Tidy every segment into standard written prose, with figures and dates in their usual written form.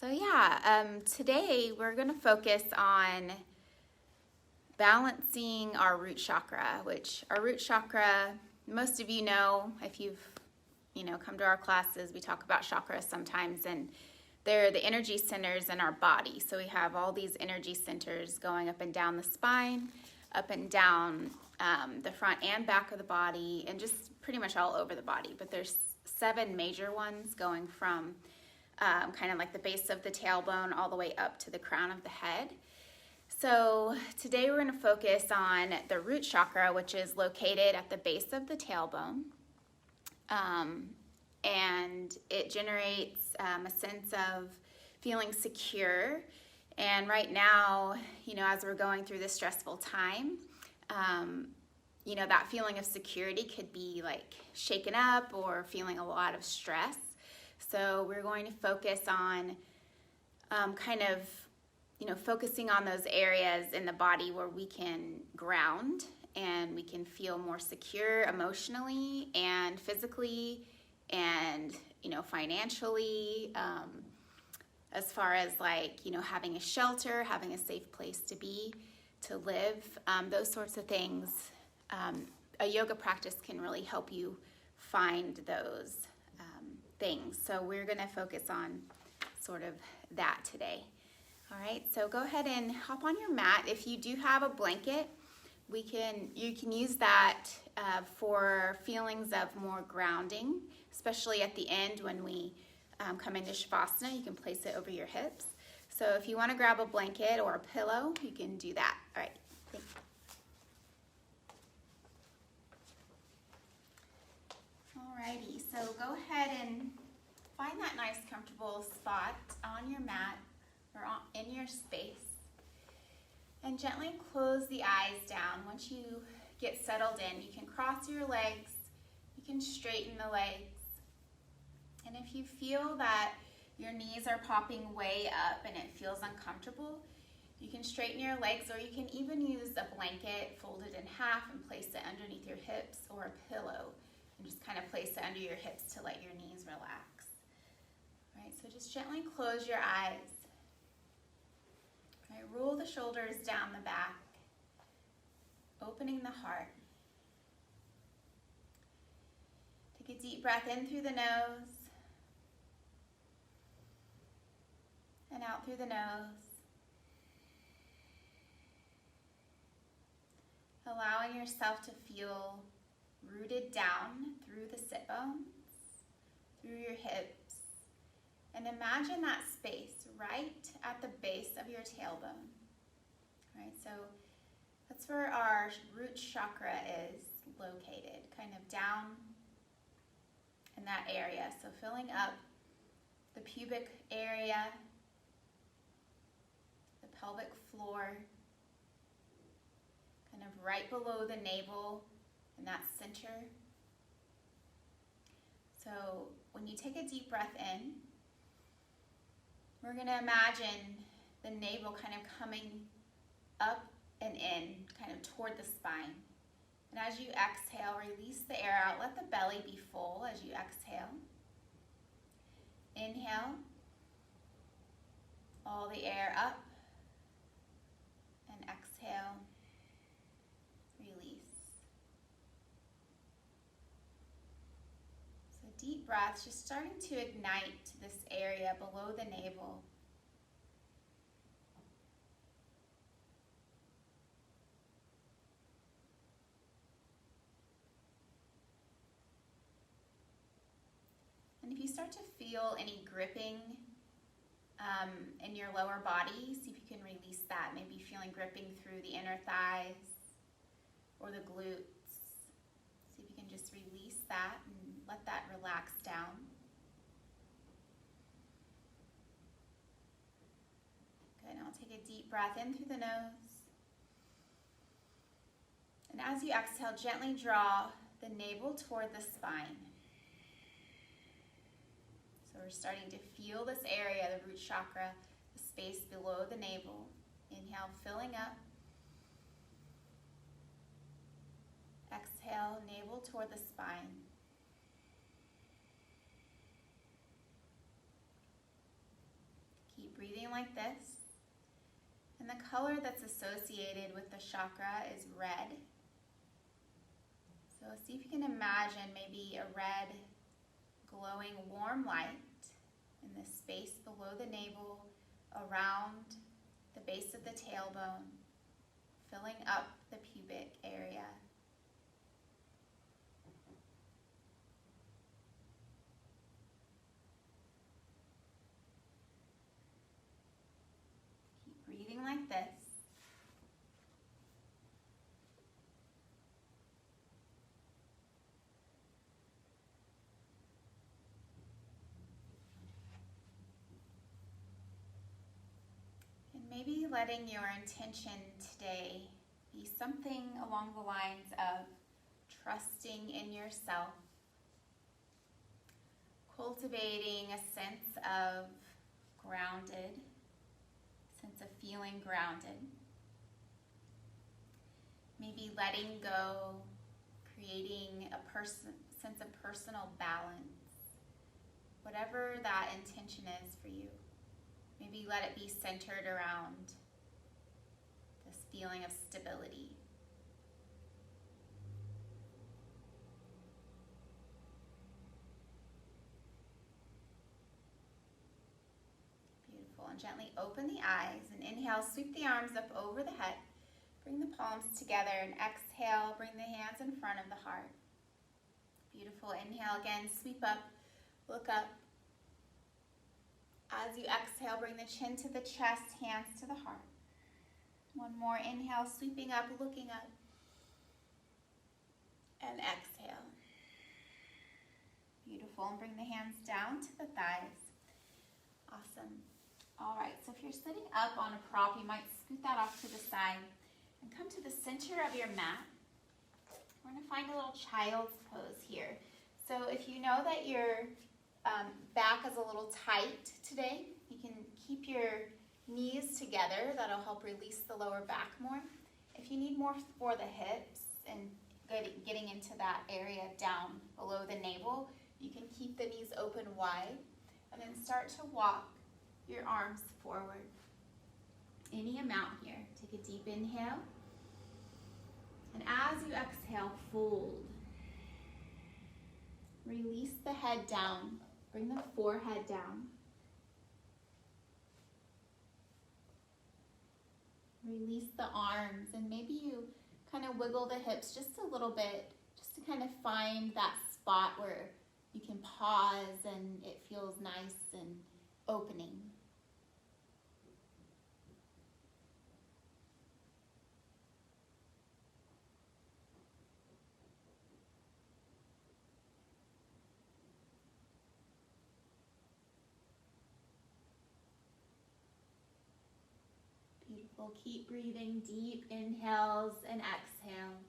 Today we're going to focus on balancing our root chakra, which our root chakra, most of you know, if you've come to our classes, we talk about chakras sometimes, and they're the energy centers in our body. So we have all these energy centers going up and down the spine, up and down the front and back of the body, and just pretty much all over the body. But there's 7 major ones going from kind of like the base of the tailbone all the way up to the crown of the head. So today we're going to focus on the root chakra, which is located at the base of the tailbone. And it generates a sense of feeling secure. And right now, as we're going through this stressful time, that feeling of security could be like shaken up or feeling a lot of stress. So we're going to focus on focusing on those areas in the body where we can ground and we can feel more secure emotionally and physically and, financially, as far as having a shelter, having a safe place to live, those sorts of things. A yoga practice can really help you find those things. So we're going to focus on sort of that today. All right, so go ahead and hop on your mat. If you do have a blanket, you can use that for feelings of more grounding, especially at the end when we come into Shavasana. You can place it over your hips. So if you want to grab a blanket or a pillow, you can do that. All right, thanks. Alrighty, so go ahead and find that nice comfortable spot on your mat or in your space, and gently close the eyes down. Once you get settled in, you can cross your legs, you can straighten the legs, and if you feel that your knees are popping way up and it feels uncomfortable, you can straighten your legs, or you can even use a blanket folded in half and place it underneath your hips, or a pillow and just kind of place it under your hips to let your knees relax. All right, so just gently close your eyes. All right, roll the shoulders down the back, opening the heart. Take a deep breath in through the nose and out through the nose. Allowing yourself to feel rooted down through the sit bones, through your hips, and imagine that space right at the base of your tailbone. All right, so that's where our root chakra is located, kind of down in that area. So filling up the pubic area, the pelvic floor, kind of right below the navel in that center. So when you take a deep breath in, we're going to imagine the navel kind of coming up and in, kind of toward the spine. And as you exhale, release the air out. Let the belly be full as you exhale. Inhale, all the air up, and exhale, release. So deep breaths, just starting to ignite this area below the navel. And if you start to feel any gripping in your lower body, see if you can release that. Maybe feeling gripping through the inner thighs or the glutes. See if you can just release that and let that relax down. Good, now take a deep breath in through the nose. And as you exhale, gently draw the navel toward the spine. So we're starting to feel this area, the root chakra, the space below the navel. Inhale, filling up. Exhale, navel toward the spine. like this. And the color that's associated with the chakra is red. So see if you can imagine maybe a red, glowing, warm light in the space below the navel, around the base of the tailbone, filling up the pubic area. Keep breathing like this. Maybe letting your intention today be something along the lines of trusting in yourself, cultivating a sense of grounded, sense of feeling grounded. Maybe letting go, creating a sense of personal balance, whatever that intention is for you. Maybe let it be centered around this feeling of stability. Beautiful. And gently open the eyes and inhale, sweep the arms up over the head. Bring the palms together and exhale, bring the hands in front of the heart. Beautiful. Inhale again, sweep up, look up. As you exhale, bring the chin to the chest, hands to the heart. One more, inhale, sweeping up, looking up. And exhale. Beautiful, and bring the hands down to the thighs. Awesome. All right, so if you're sitting up on a prop, you might scoot that off to the side and come to the center of your mat. We're gonna find a little child's pose here. So if you know that your back is a little tight today, you can keep your knees together. That'll help release the lower back more. If you need more for the hips and getting into that area down below the navel, you can keep the knees open wide and then start to walk your arms forward. Any amount here. Take a deep inhale. And as you exhale, fold. Release the head down. Bring the forehead down. Release the arms, and maybe you kind of wiggle the hips just a little bit, just to kind of find that spot where you can pause and it feels nice and opening. Beautiful. Keep breathing deep inhales and exhales.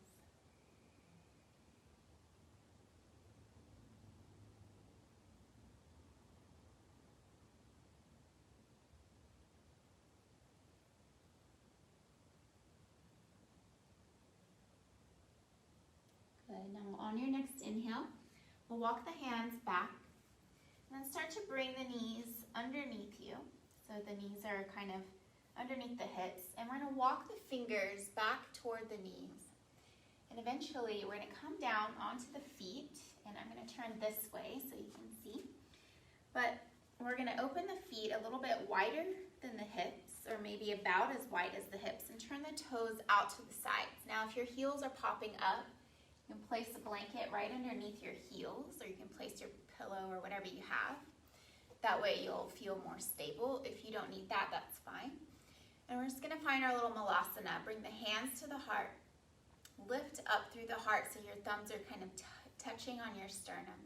Good. Now on your next inhale, we'll walk the hands back and then start to bring the knees underneath you. So the knees are kind of underneath the hips, and we're going to walk the fingers back toward the knees. And eventually we're going to come down onto the feet, and I'm going to turn this way so you can see. But we're going to open the feet a little bit wider than the hips, or maybe about as wide as the hips, and turn the toes out to the sides. Now if your heels are popping up, you can place a blanket right underneath your heels, or you can place your pillow or whatever you have. That way you'll feel more stable. If you don't need that, that's fine. And we're just going to find our little malasana. Bring the hands to the heart. Lift up through the heart so your thumbs are kind of touching on your sternum.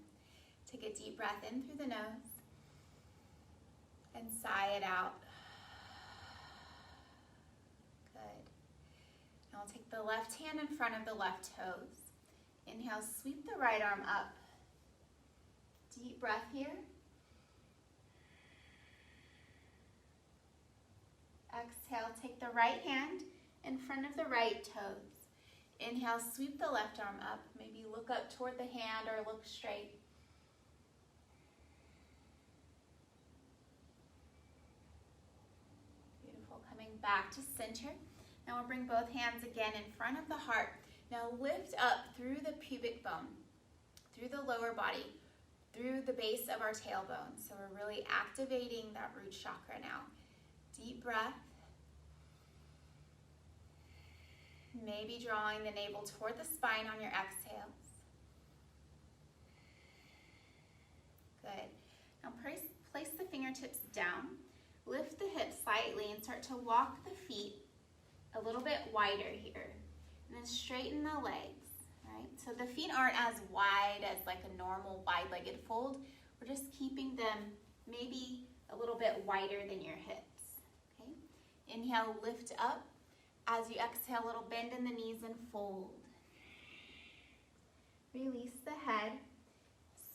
Take a deep breath in through the nose and sigh it out. Good. Now we'll take the left hand in front of the left toes. Inhale, sweep the right arm up. Deep breath here. Exhale, take the right hand in front of the right toes. Inhale, sweep the left arm up. Maybe look up toward the hand or look straight. Coming back to center. Now we'll bring both hands again in front of the heart. Now lift up through the pubic bone, through the lower body, through the base of our tailbone. So we're really activating that root chakra now. Deep breath. Maybe drawing the navel toward the spine on your exhales. Good. Now place the fingertips down. Lift the hips slightly and start to walk the feet a little bit wider here. And then straighten the legs, right? So the feet aren't as wide as like a normal wide-legged fold. We're just keeping them maybe a little bit wider than your hips, okay? Inhale, lift up. As you exhale, a little bend in the knees and fold. Release the head.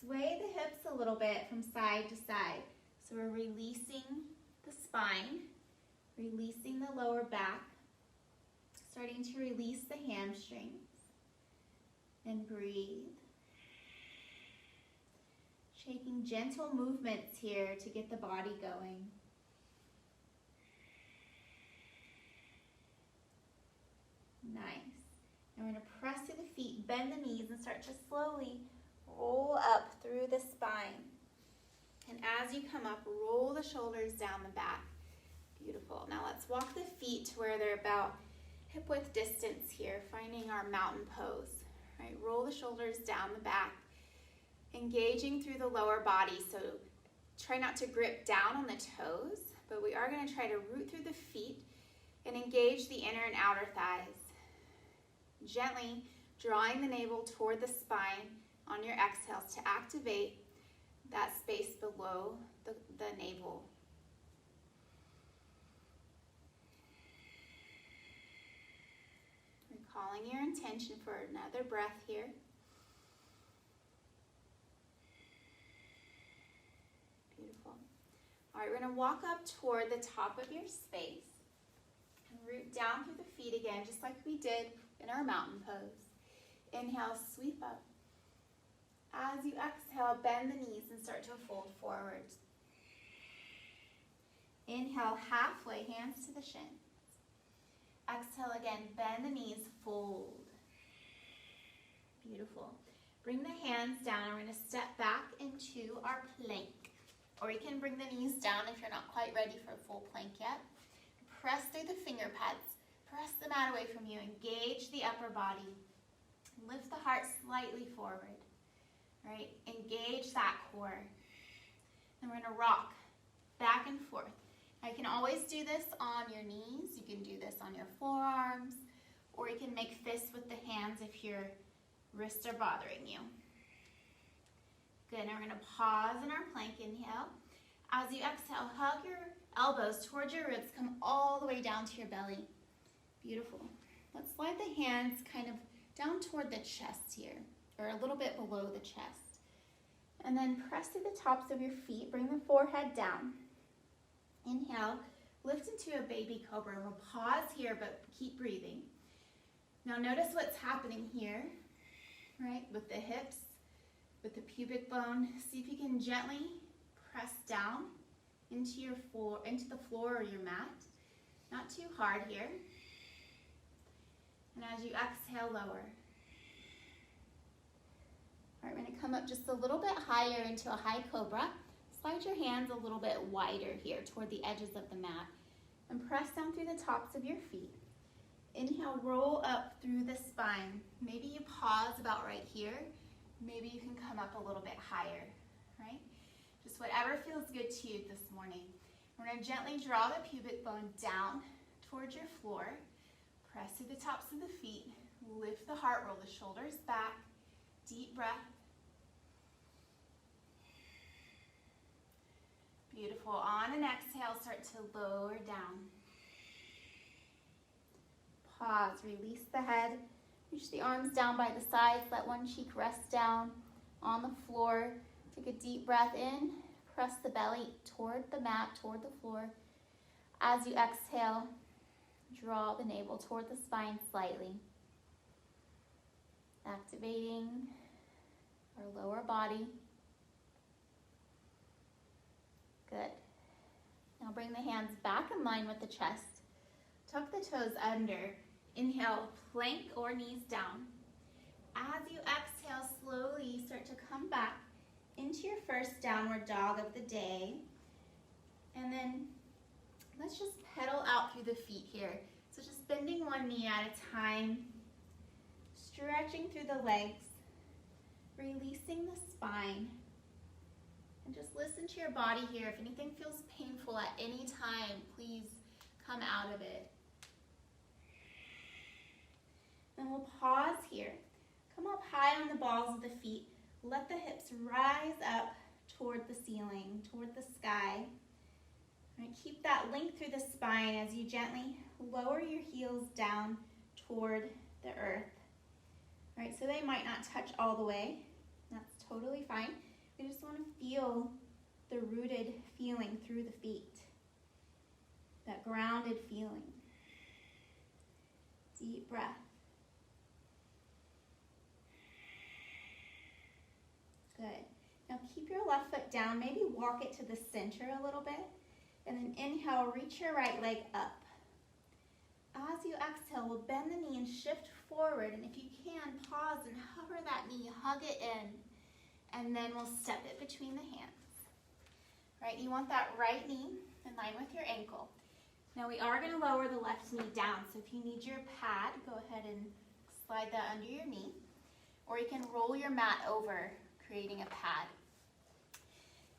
Sway the hips a little bit from side to side. So we're releasing the spine, releasing the lower back, starting to release the hamstrings, and breathe. Shaking gentle movements here to get the body going. Nice. And we're going to press through the feet, bend the knees, and start to slowly roll up through the spine. And as you come up, roll the shoulders down the back. Beautiful. Now let's walk the feet to where they're about hip width distance here, finding our mountain pose. Right? Roll the shoulders down the back, engaging through the lower body. So try not to grip down on the toes, but we are going to try to root through the feet and engage the inner and outer thighs. Gently drawing the navel toward the spine on your exhales to activate that space below the navel. Recalling your intention for another breath here. Beautiful. All right, we're going to walk up toward the top of your space and root down through the feet again, just like we did in our mountain pose. Inhale, sweep up. As you exhale, bend the knees and start to fold forward. Inhale, halfway, hands to the shins. Exhale again, bend the knees, fold. Beautiful. Bring the hands down. We're going to step back into our plank. Or you can bring the knees down if you're not quite ready for a full plank yet. Press through the finger pads. Press the mat away from you. Engage the upper body. Lift the heart slightly forward. Right? Engage that core. Then we're going to rock back and forth. Now you can always do this on your knees. You can do this on your forearms. Or you can make fists with the hands if your wrists are bothering you. Good. Now we're going to pause in our plank. Inhale. As you exhale, hug your elbows towards your ribs. Come all the way down to your belly. Beautiful. Let's slide the hands kind of down toward the chest here, or a little bit below the chest. And then press through the tops of your feet. Bring the forehead down. Inhale. Lift into a baby cobra. We'll pause here, but keep breathing. Now notice what's happening here, right? With the hips, with the pubic bone. See if you can gently press down into the floor or your mat. Not too hard here. And as you exhale, lower. All right, we're going to come up just a little bit higher into a high cobra. Slide your hands a little bit wider here toward the edges of the mat. And press down through the tops of your feet. Inhale, roll up through the spine. Maybe you pause about right here. Maybe you can come up a little bit higher, right? Just whatever feels good to you this morning. We're going to gently draw the pubic bone down towards your floor. Press through the tops of the feet. Lift the heart, roll the shoulders back. Deep breath. Beautiful. On an exhale, start to lower down. Pause. Release the head. Reach the arms down by the sides. Let one cheek rest down on the floor. Take a deep breath in. Press the belly toward the mat, toward the floor. As you exhale, draw the navel toward the spine slightly. Activating our lower body. Good. Now bring the hands back in line with the chest. tuck the toes under. Inhale, plank or knees down. As you exhale, slowly start to come back into your first downward dog of the day. And then let's just pedal out through the feet here. So just bending one knee at a time, stretching through the legs, releasing the spine. And just listen to your body here. If anything feels painful at any time, please come out of it. Then we'll pause here. Come up high on the balls of the feet. Let the hips rise up toward the ceiling, toward the sky. All right, keep that length through the spine as you gently lower your heels down toward the earth. All right, so they might not touch all the way. That's totally fine. We just want to feel the rooted feeling through the feet, that grounded feeling. Deep breath. Good. Now keep your left foot down. Maybe walk it to the center a little bit. And then inhale, reach your right leg up. As you exhale, we'll bend the knee and shift forward. And if you can, pause and hover that knee, hug it in. And then we'll step it between the hands. Right, you want that right knee in line with your ankle. Now we are going to lower the left knee down. So if you need your pad, go ahead and slide that under your knee. Or you can roll your mat over, creating a pad.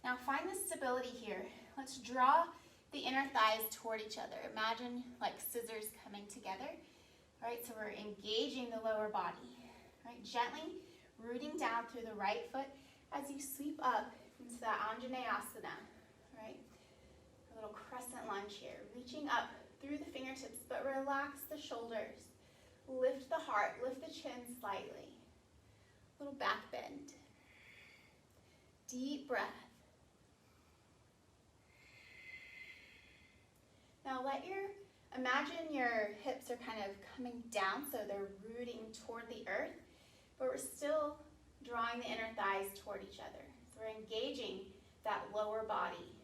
Now find the stability here. Let's draw the inner thighs toward each other. Imagine like scissors coming together. All right, so we're engaging the lower body. All right, gently rooting down through the right foot as you sweep up into that Anjaneyasana. All right, a little crescent lunge here. Reaching up through the fingertips, but relax the shoulders. Lift the heart, lift the chin slightly. Little back bend. Deep breath. Now imagine your hips are kind of coming down, so they're rooting toward the earth, but we're still drawing the inner thighs toward each other. So we're engaging that lower body.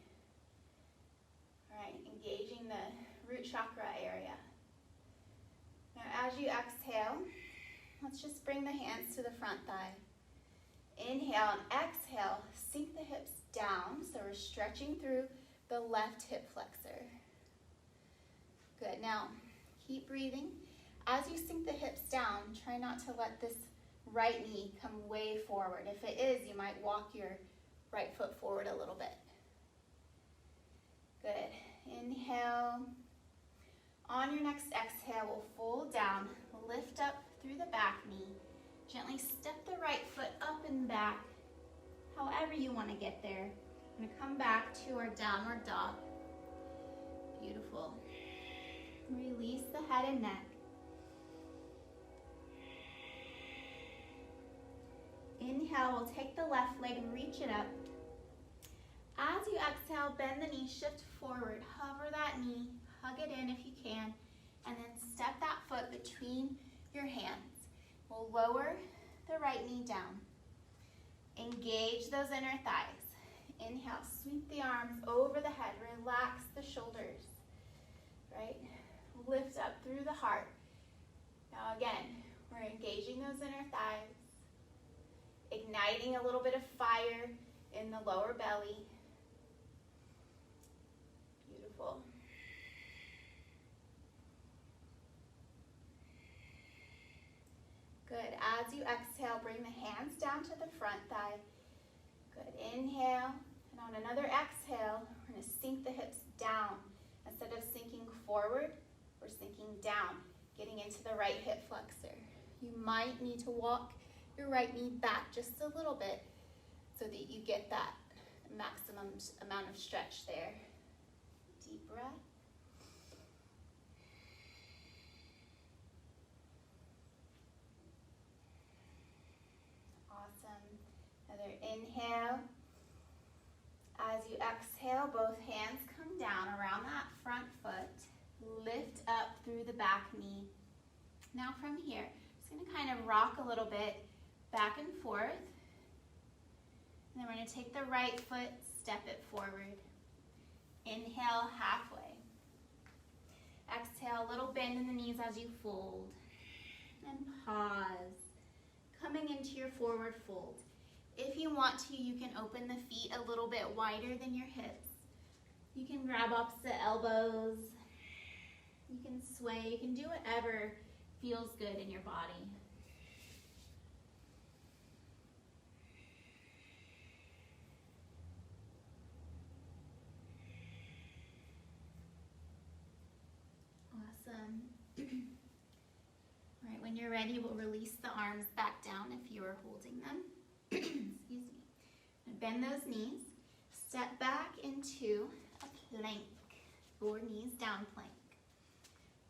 All right, engaging the root chakra area. Now as you exhale, let's just bring the hands to the front thigh. Inhale and exhale, sink the hips down, so we're stretching through the left hip flexor. Good, now keep breathing. As you sink the hips down, try not to let this right knee come way forward. If it is, you might walk your right foot forward a little bit. Good, inhale. On your next exhale, we'll fold down, lift up through the back knee. Gently step the right foot up and back, however you want to get there. I'm going to come back to our downward dog. Beautiful. Release the head and neck. Inhale, we'll take the left leg and reach it up. As you exhale, bend the knee, shift forward, hover that knee, hug it in if you can, and then step that foot between your hands. We'll lower the right knee down. Engage those inner thighs. Inhale, sweep the arms over the head, relax the shoulders, right? Lift up through the heart. Now again, we're engaging those inner thighs, igniting a little bit of fire in the lower belly. Beautiful. Good. As you exhale, bring the hands down to the front thigh. Good. Inhale. And on another exhale, we're going to sink the hips down. Instead of sinking forward, we're sinking down, getting into the right hip flexor. You might need to walk your right knee back just a little bit so that you get that maximum amount of stretch there. Deep breath. Awesome. Another inhale. As you exhale, both hands come down around that front foot. Lift up through the back knee. Now from here, just going to kind of rock a little bit back and forth. And then we're going to take the right foot, step it forward. Inhale halfway. Exhale, a little bend in the knees as you fold. And pause. Coming into your forward fold. If you want to, you can open the feet a little bit wider than your hips. You can grab opposite elbows. You can sway. You can do whatever feels good in your body. Awesome. All right, when you're ready, we'll release the arms back down if you are holding them. Excuse me. And bend those knees. Step back into a plank, or knees down plank.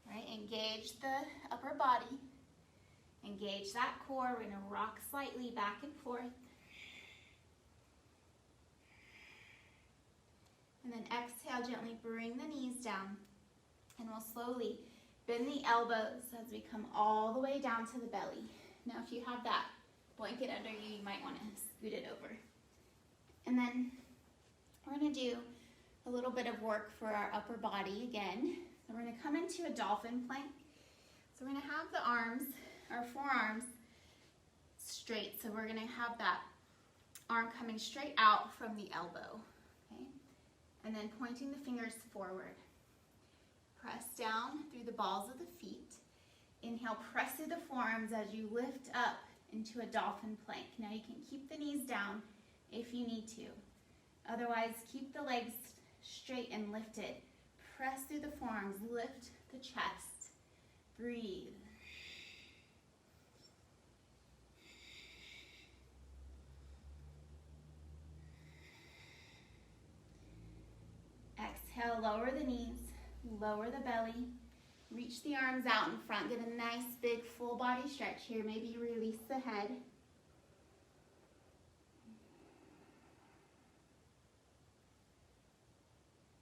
All right, engage the upper body. Engage that core. We're going to rock slightly back and forth. And then exhale, gently bring the knees down. And we'll slowly bend the elbows as we come all the way down to the belly. Now, if you have that blanket under you, you might want to scoot it over. And then we're going to do a little bit of work for our upper body again. So we're going to come into a dolphin plank. So we're going to have the arms, our forearms, straight. So we're going to have that arm coming straight out from the elbow. Okay? And then pointing the fingers forward. Press down through the balls of the feet. Inhale, press through the forearms as you lift up into a dolphin plank. Now you can keep the knees down if you need to. Otherwise, keep the legs straight and lifted. Press through the forearms, lift the chest. Breathe. Exhale, lower the knees. Lower the belly, reach the arms out in front, get a nice big full body stretch here. Maybe release the head.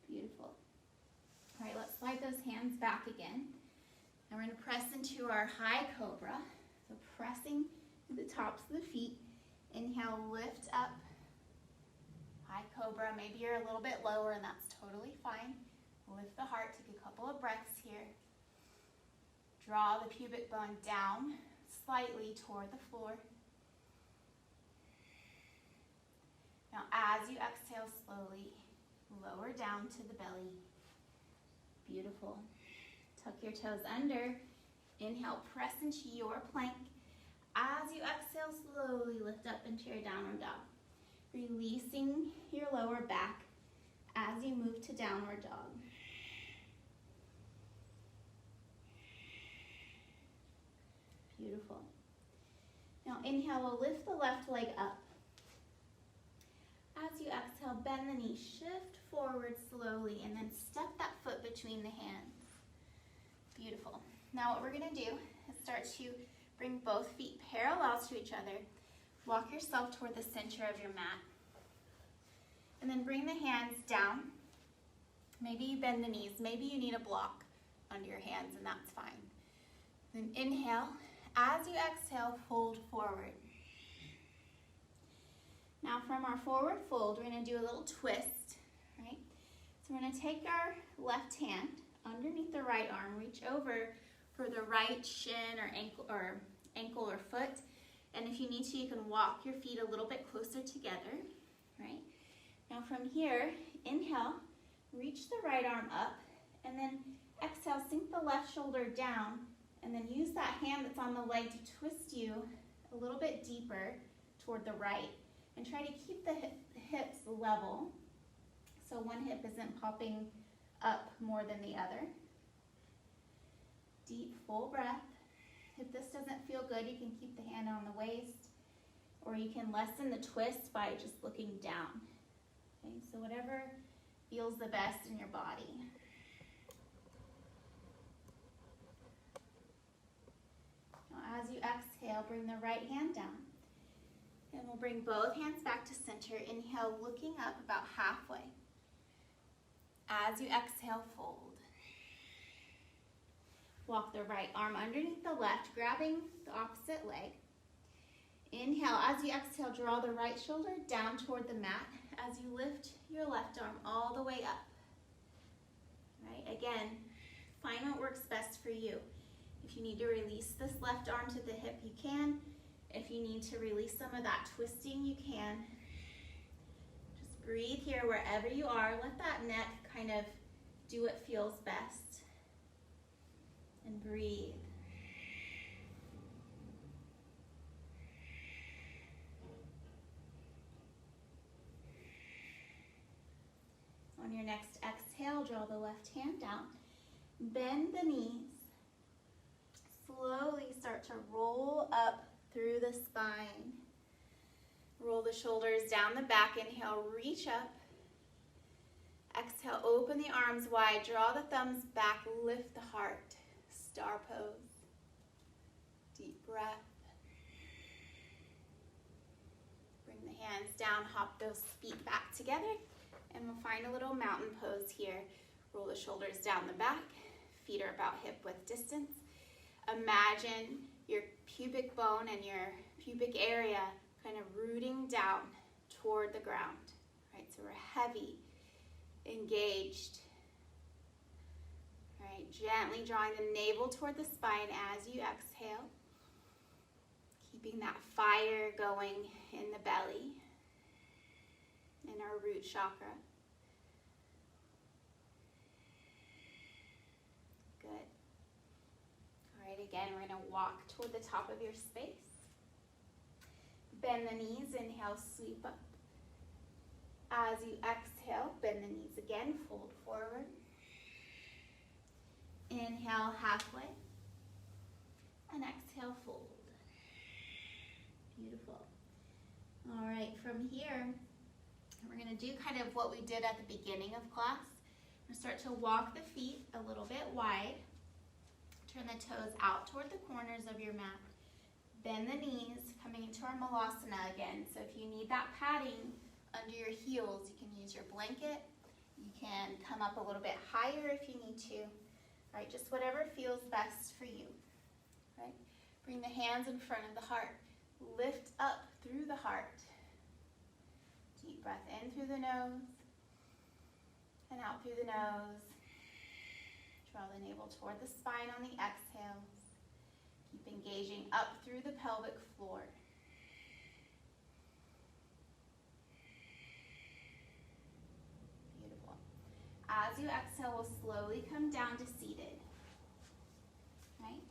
Beautiful. All right, let's slide those hands back again. And we're going to press into our high cobra. So pressing to the tops of the feet. Inhale, lift up. High cobra, maybe you're a little bit lower and that's totally fine. Lift the heart, take a couple of breaths here. Draw the pubic bone down slightly toward the floor. Now as you exhale slowly, lower down to the belly. Beautiful. Tuck your toes under. Inhale, press into your plank. As you exhale, slowly lift up into your downward dog. Releasing your lower back as you move to downward dog. Beautiful. Now inhale, we'll lift the left leg up. As you exhale, bend the knee, shift forward slowly, and then step that foot between the hands. Beautiful. Now what we're going to do is start to bring both feet parallel to each other. Walk yourself toward the center of your mat. And then bring the hands down. Maybe you bend the knees. Maybe you need a block under your hands, and that's fine. Then inhale. As you exhale, fold forward. Now from our forward fold, we're going to do a little twist, right? So we're going to take our left hand underneath the right arm, reach over for the right shin or ankle or foot. And if you need to, you can walk your feet a little bit closer together, right? Now from here, inhale, reach the right arm up, and then exhale, sink the left shoulder down, and then use that hand that's on the leg to twist you a little bit deeper toward the right. And try to keep the hips level so one hip isn't popping up more than the other. Deep, full breath. If this doesn't feel good, you can keep the hand on the waist, or you can lessen the twist by just looking down. Okay, so whatever feels the best in your body. Now, as you exhale, bring the right hand down. And we'll bring both hands back to center. Inhale, looking up about halfway. As you exhale, fold. Walk the right arm underneath the left, grabbing the opposite leg. Inhale, as you exhale, draw the right shoulder down toward the mat as you lift your left arm all the way up. Right, again, Find what works best for you. If you need to release this left arm to the hip, you can. If you need to release some of that twisting, you can. Just breathe here wherever you are. Let that neck kind of do what feels best. And breathe. On your next exhale, draw the left hand down. Bend the knees. Slowly start to roll up through the spine. Roll the shoulders down the back. Inhale, reach up. Exhale, open the arms wide. Draw the thumbs back. Lift the heart. Star pose. Deep breath. Bring the hands down. Hop those feet back together. And we'll find a little mountain pose here. Roll the shoulders down the back. Feet are about hip width distance. Imagine your pubic bone and your pubic area kind of rooting down toward the ground. Right, so we're heavy, engaged. Right, gently drawing the navel toward the spine as you exhale. Keeping that fire going in the belly, in our root chakra. Good. All right, again, we're going to walk toward the top of your space. Bend the knees, inhale, sweep up. As you exhale, bend the knees again, fold forward. Inhale, halfway. And exhale, fold. Beautiful. All right, from here, we're going to do kind of what we did at the beginning of class. We're going to start to walk the feet a little bit wide. Turn the toes out toward the corners of your mat. Bend the knees, coming into our malasana again. So if you need that padding under your heels, you can use your blanket. You can come up a little bit higher if you need to. All right, just whatever feels best for you. All right, bring the hands in front of the heart. Lift up through the heart. Deep breath in through the nose and out through the nose. Draw the navel toward the spine on the exhales. Keep engaging up through the pelvic floor. Beautiful. As you exhale, we'll slowly come down to seated. Right?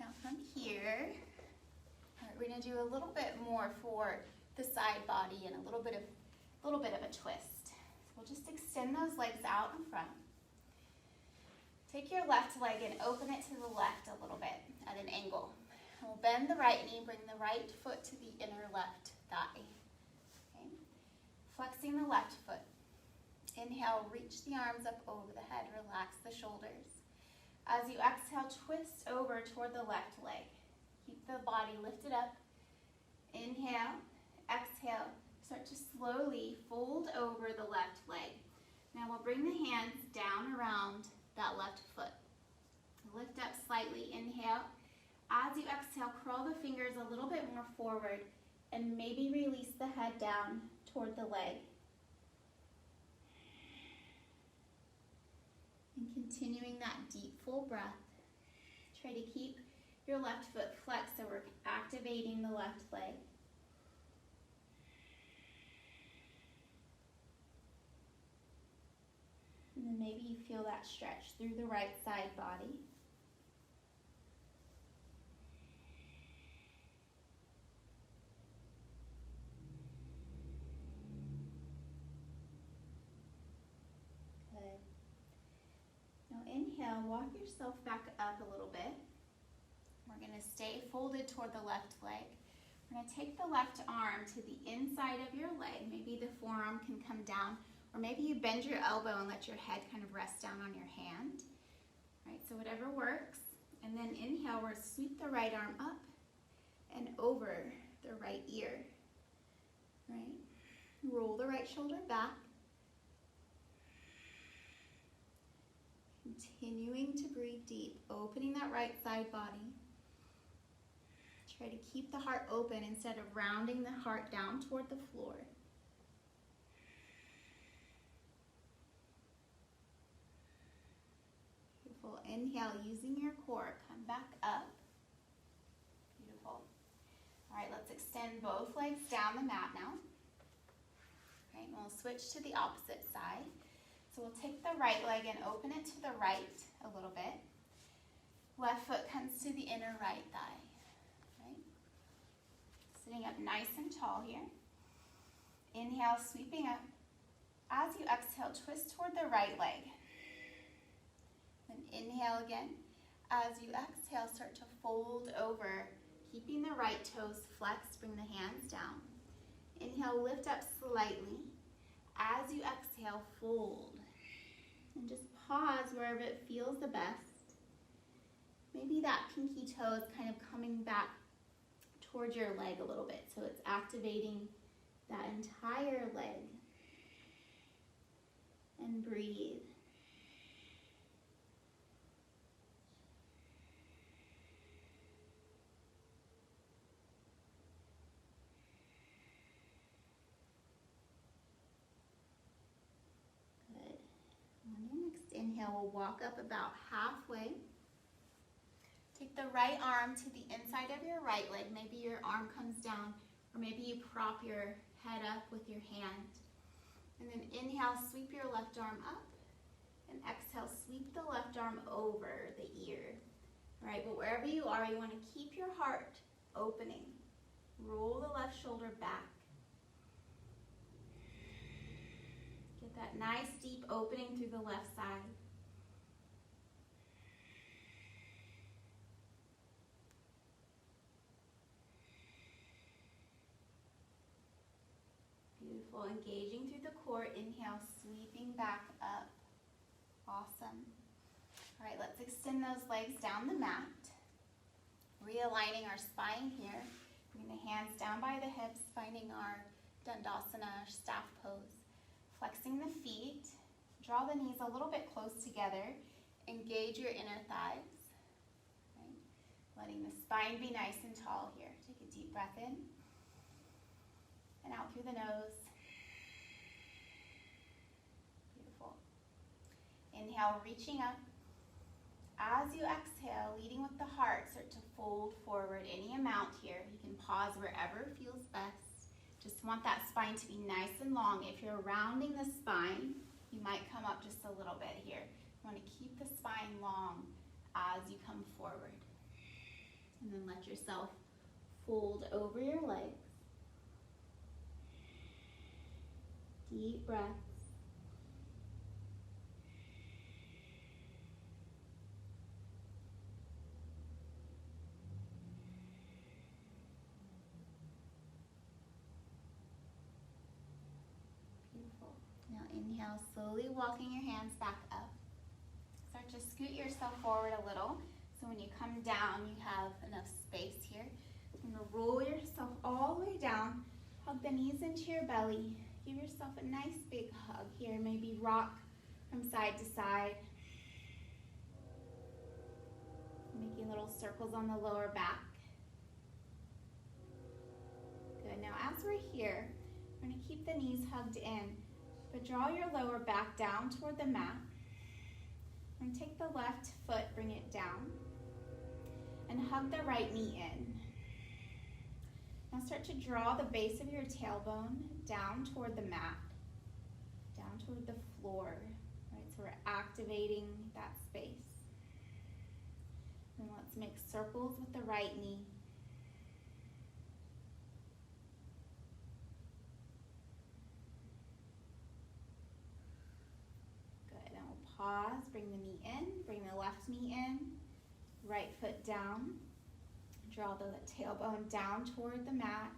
Now from here, we're going to do a little bit more for the side body and a little bit of a twist. So we'll just extend those legs out in front. Take your left leg and open it to the left a little bit at an angle. And we'll bend the right knee, bring the right foot to the inner left thigh. Okay. Flexing the left foot. Inhale, reach the arms up over the head, relax the shoulders. As you exhale, twist over toward the left leg. Keep the body lifted up. Inhale, exhale, start to slowly fold over the left leg. Now we'll bring the hands down around that left foot. Lift up slightly, inhale. As you exhale, curl the fingers a little bit more forward and maybe release the head down toward the leg. And continuing that deep, full breath. Try to keep your left foot flexed so we're activating the left leg. And then maybe you feel that stretch through the right side body. Good. Now inhale, walk yourself back up a little bit. We're going to stay folded toward the left leg. We're going to take the left arm to the inside of your leg. Maybe the forearm can come down. Or maybe you bend your elbow and let your head kind of rest down on your hand. Right, so whatever works. And then inhale, we're going to sweep the right arm up and over the right ear. Right? Roll the right shoulder back. Continuing to breathe deep, opening that right side body. Try to keep the heart open instead of rounding the heart down toward the floor. Beautiful. Inhale, using your core, come back up. Beautiful. All right, let's extend both legs down the mat now. All right, and we'll switch to the opposite side. So we'll take the right leg and open it to the right a little bit. Left foot comes to the inner right thigh. Right? Sitting up nice and tall here. Inhale, sweeping up. As you exhale, twist toward the right leg. Then inhale again. As you exhale, start to fold over, keeping the right toes flexed, bring the hands down. Inhale, lift up slightly. As you exhale, fold. And just pause wherever it feels the best. Maybe that pinky toe is kind of coming back towards your leg a little bit, so it's activating that entire leg. And breathe. Good. On your next inhale, we'll walk up about halfway. Take the right arm to the inside of your right leg. Maybe your arm comes down, or maybe you prop your head up with your hand. And then inhale, sweep your left arm up. And exhale, sweep the left arm over the ear. All right, but wherever you are, you want to keep your heart opening. Roll the left shoulder back. Get that nice deep opening through the left side. Beautiful. Engaging through the core. Inhale, sweeping back up. Awesome. All right, let's extend those legs down the mat. Realigning our spine here. Bring the hands down by the hips, finding our Dandasana, our staff pose. Flexing the feet. Draw the knees a little bit close together. Engage your inner thighs. Right? Letting the spine be nice and tall here. Take a deep breath in. And out through the nose. Beautiful. Inhale, reaching up. As you exhale, leading with the heart, start to fold forward any amount here. You can pause wherever feels best. Just want that spine to be nice and long. If you're rounding the spine, you might come up just a little bit here. You want to keep the spine long as you come forward. And then let yourself fold over your legs. Deep breaths. Beautiful. Now inhale, slowly walking your hands back up. Start to scoot yourself forward a little. So when you come down, you have enough space here. You're going to roll yourself all the way down. Hug the knees into your belly. Give yourself a nice big hug here. Maybe rock from side to side. Making little circles on the lower back. Good. Now as we're here, we're going to keep the knees hugged in, but draw your lower back down toward the mat. And take the left foot, bring it down, and hug the right knee in. Now start to draw the base of your tailbone down toward the mat, down toward the floor, right? So we're activating that space. And let's make circles with the right knee. Good, and we'll pause, bring the knee in, bring the left knee in, right foot down. Draw the tailbone down toward the mat.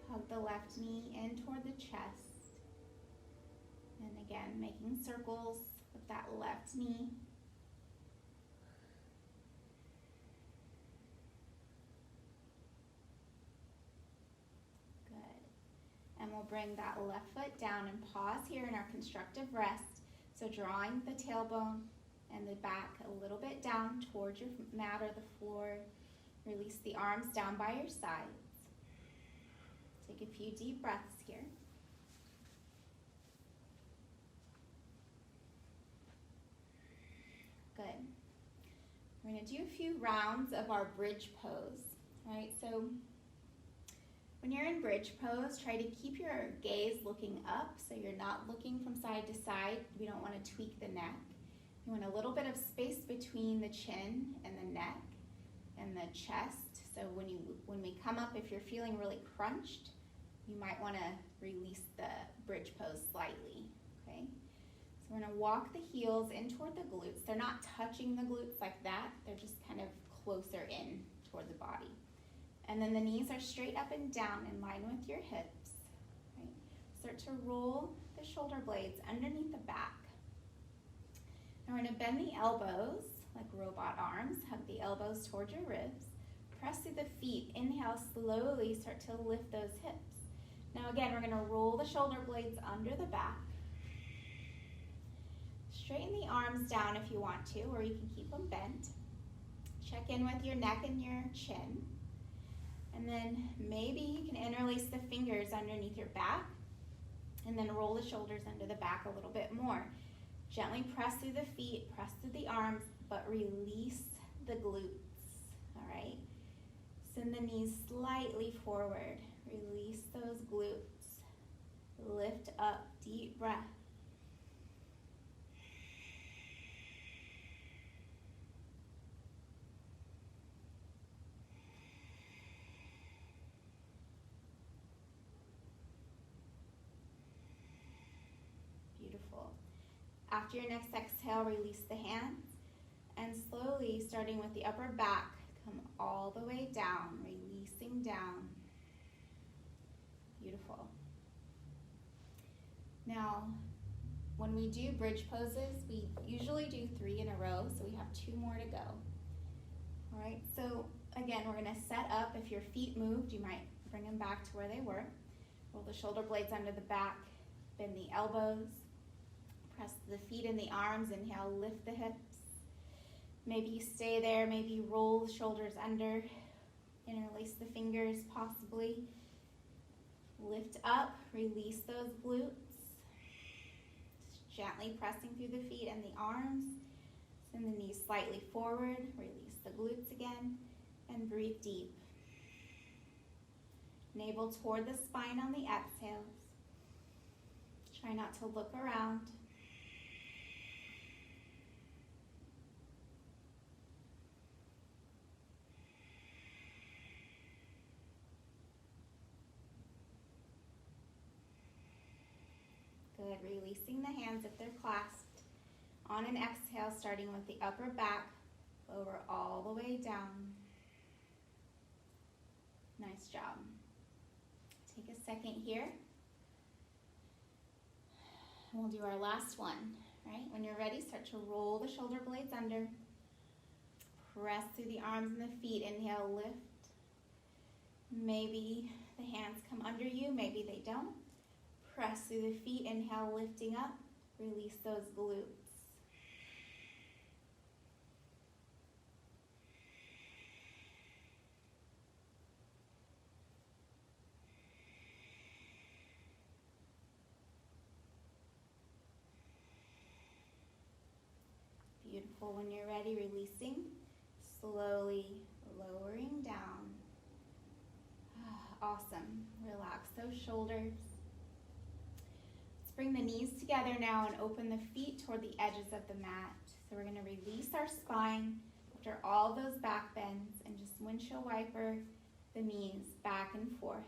Hug the left knee in toward the chest. And again, making circles with that left knee. Good. And we'll bring that left foot down and pause here in our constructive rest. So drawing the tailbone and the back a little bit down towards your mat or the floor. Release the arms down by your sides. Take a few deep breaths here. Good. We're going to do a few rounds of our bridge pose. All right, so when you're in bridge pose, try to keep your gaze looking up so you're not looking from side to side. We don't want to tweak the neck. You want a little bit of space between the chin and the neck and the chest. So when we come up, if you're feeling really crunched, you might want to release the bridge pose slightly, okay? So we're going to walk the heels in toward the glutes. They're not touching the glutes like that. They're just kind of closer in toward the body. And then the knees are straight up and down in line with your hips. Right? Start to roll the shoulder blades underneath the back. Now we're going to bend the elbows like robot arms. Hug the elbows toward your ribs. Press through the feet. Inhale, slowly start to lift those hips. Now again, we're going to roll the shoulder blades under the back. Straighten the arms down if you want to, or you can keep them bent. Check in with your neck and your chin. And then maybe you can interlace the fingers underneath your back and then roll the shoulders under the back a little bit more. Gently press through the feet, press through the arms, but release the glutes, all right? Send the knees slightly forward. Release those glutes. Lift up, deep breath. Beautiful. After your next exhale, release the hands and slowly, starting with the upper back, come all the way down, releasing down. Beautiful. Now, when we do bridge poses, we usually do 3 in a row, so we have 2 more to go. All right, so again, we're gonna set up. If your feet moved, you might bring them back to where they were. Roll the shoulder blades under the back, bend the elbows, press the feet and the arms, inhale, lift the hips. Maybe you stay there, maybe you roll the shoulders under, interlace the fingers possibly. Lift up, release those glutes. Just gently pressing through the feet and the arms. Send the knees slightly forward, release the glutes again, and breathe deep. Navel toward the spine on the exhales. Try not to look around. Good, releasing the hands if they're clasped. On an exhale, starting with the upper back, lower all the way down. Nice job. Take a second here. And we'll do our last one, right? When you're ready, start to roll the shoulder blades under. Press through the arms and the feet. Inhale, lift. Maybe the hands come under you, maybe they don't. Press through the feet, inhale, lifting up. Release those glutes. Beautiful. When you're ready, releasing, slowly lowering down. Awesome. Relax those shoulders. Let's bring the knees together now and open the feet toward the edges of the mat. So we're going to release our spine after all those back bends and just windshield wiper the knees back and forth.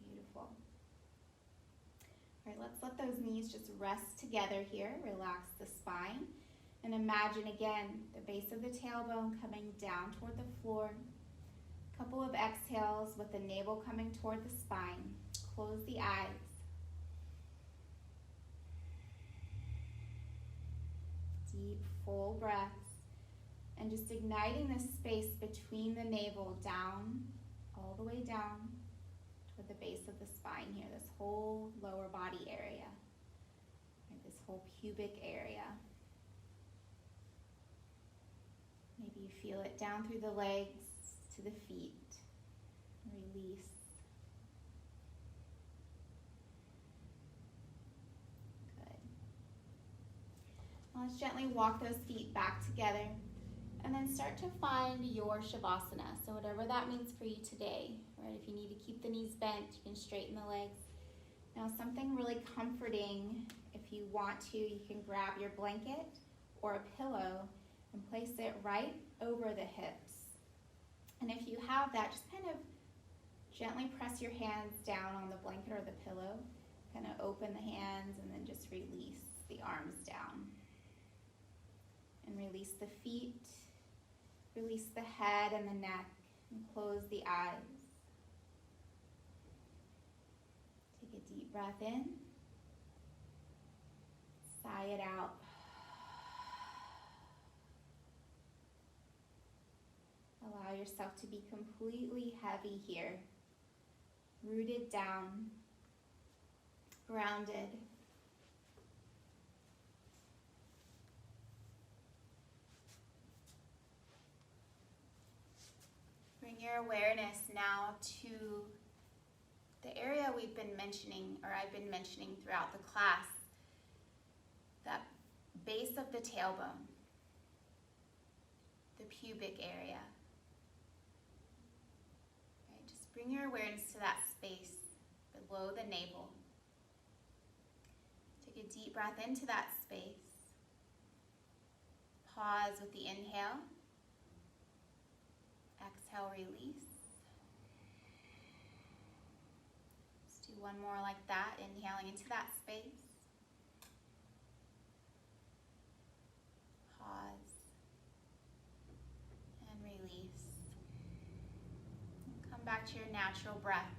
Beautiful. All right, let's let those knees just rest together here. Relax the spine. And imagine again the base of the tailbone coming down toward the floor. A couple of exhales with the navel coming toward the spine. Close the eyes. Deep, full breaths. And just igniting the space between the navel down, all the way down toward the base of the spine here. This whole lower body area. Right, this whole pubic area. Maybe you feel it down through the legs to the feet. Release. let's gently walk those feet back together and then start to find your Shavasana. So whatever that means for you today, right? If you need to keep the knees bent, you can straighten the legs. Now something really comforting, if you want to, you can grab your blanket or a pillow and place it right over the hips. And if you have that, just kind of gently press your hands down on the blanket or the pillow. Kind of open the hands and then just release the arms down. And release the feet, release the head and the neck, and close the eyes. Take a deep breath in, sigh it out. Allow yourself to be completely heavy here, rooted down, grounded. Bring your awareness now to the area we've been mentioning, or I've been mentioning throughout the class, that base of the tailbone, the pubic area. Right, just bring your awareness to that space below the navel. Take a deep breath into that space. Pause with the inhale. Exhale, release. Let's do one more like that, inhaling into that space. Pause. And release. Come back to your natural breath.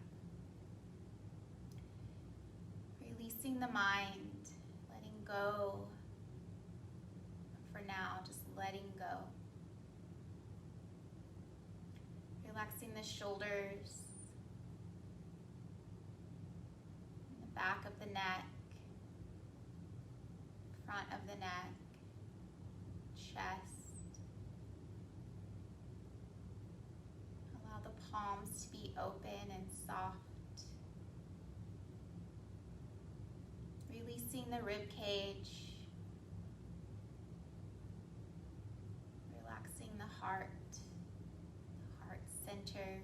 Releasing the mind, letting go. For now, just letting go. Relaxing the shoulders, the back of the neck, front of the neck, chest. Allow the palms to be open and soft. Releasing the rib cage. Relaxing the heart. Center,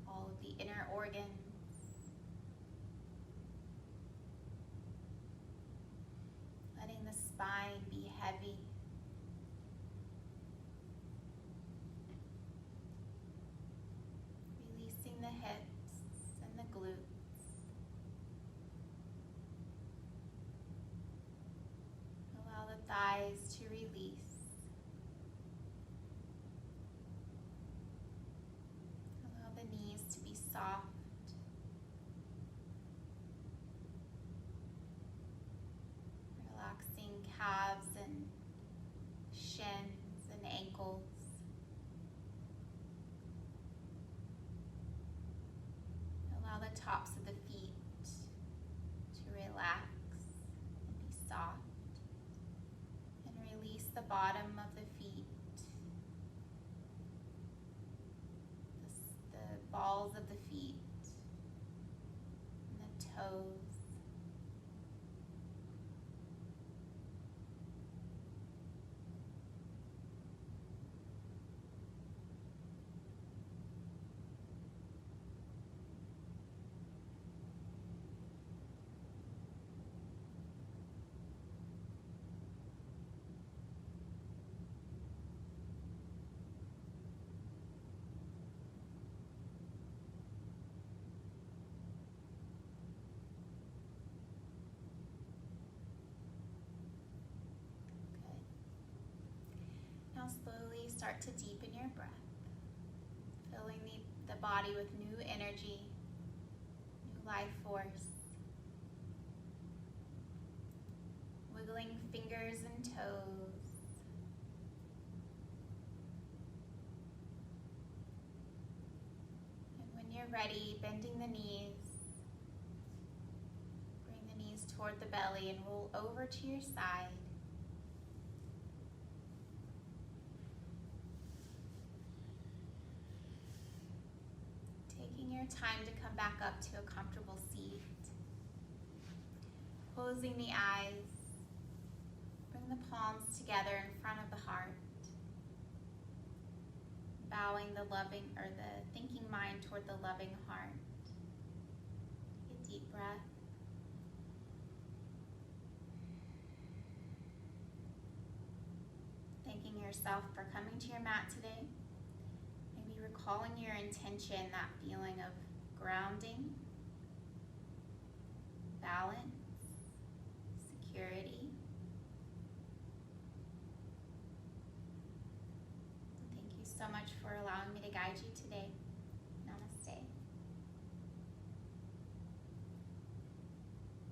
all of the inner organs. Letting the spine be heavy. Releasing the hips and the glutes. Allow the thighs to release. Soft. Relaxing calves and shins and ankles. Allow the tops of the feet to relax and be soft. And release the bottom of the feet. The balls of the feet, and the toes. Now slowly start to deepen your breath, filling the body with new energy, new life force. Wiggling fingers and toes. And when you're ready, bending the knees. Bring the knees toward the belly and roll over to your side. Taking your time to come back up to a comfortable seat. Closing the eyes. Bring the palms together in front of the heart. Bowing the loving or the thinking mind toward the loving heart. Take a deep breath. Thanking yourself for coming to your mat today. Maybe recalling your intention, that feeling of grounding, balance, security. Thank you so much for allowing me to guide you today.